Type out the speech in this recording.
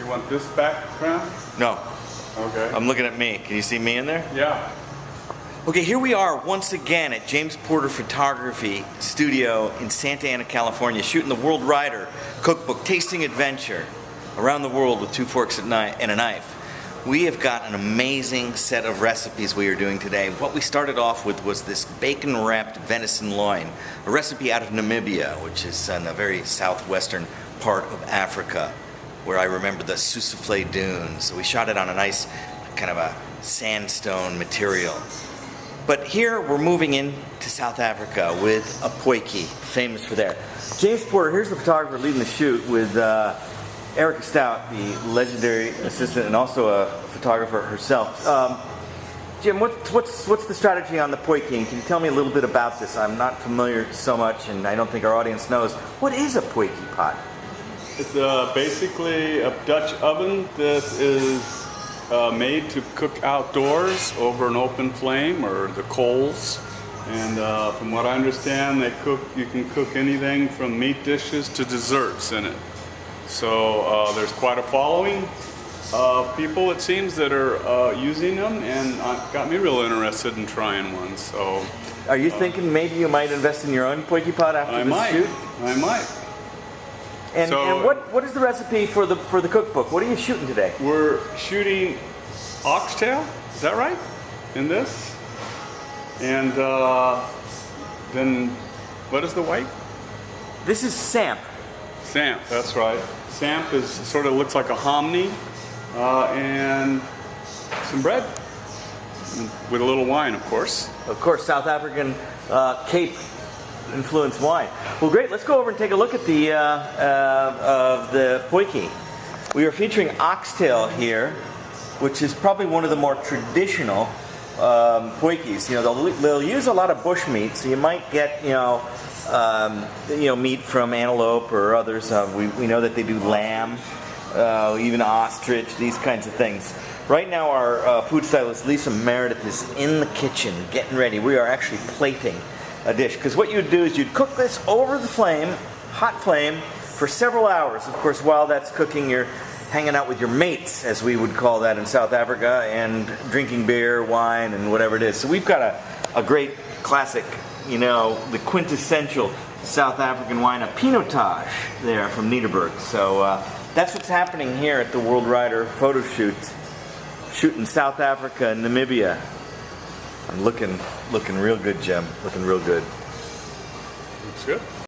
You want this background? No. Okay. I'm looking at me. Can you see me in there? Yeah. Okay, here we are once again at James Porter Photography Studio in Santa Ana, California, shooting the WorldRider cookbook, Tasting Adventure, around the world with 2 forks and a knife. We have got an amazing set of recipes we are doing today. What we started off with was this bacon-wrapped venison loin, a recipe out of Namibia, which is in the very southwestern part of Africa, where I remember the Soufflé dunes. So we shot it on a nice kind of a sandstone material. But here we're moving into South Africa with a potjie, famous for there. James Porter, here's the photographer leading the shoot with Erika Stout, the legendary assistant and also a photographer herself. Jim, what's the strategy on the potjie? Can you tell me a little bit about this? I'm not familiar so much, and I don't think our audience knows. What is a potjie pot? It's basically a Dutch oven that is made to cook outdoors over an open flame or the coals. And from what I understand, you can cook anything from meat dishes to desserts in it. So there's quite a following of people, it seems, that are using them, and got me real interested in trying one. So, are you thinking maybe you might invest in your own potjie pot after this shoot? I might. And what is the recipe for the cookbook? What are you shooting today? We're shooting oxtail. Is that right? In this, and then what is the white? This is samp. Samp. That's right. Samp is sort of looks like a hominy, and some bread with a little wine, of course. Of course, South African Cape influenced wine. Well, great. Let's go over and take a look at the potjie. We are featuring oxtail here, which is probably one of the more traditional potjies. You know, they'll use a lot of bush meat, so you might get meat from antelope or others. We know that they do lamb, even ostrich, these kinds of things. Right now, our food stylist Lisa Meredith is in the kitchen getting ready. We are actually plating a dish, because what you'd do is you'd cook this over the flame, hot flame, for several hours. Of course, while that's cooking, you're hanging out with your mates, as we would call that in South Africa, and drinking beer, wine, and whatever it is. So we've got a great classic, the quintessential South African wine, a Pinotage there from Nederburg. So that's what's happening here at the WorldRider photo shoot in South Africa and Namibia. I'm looking real good, Jim. Looking real good. Looks good.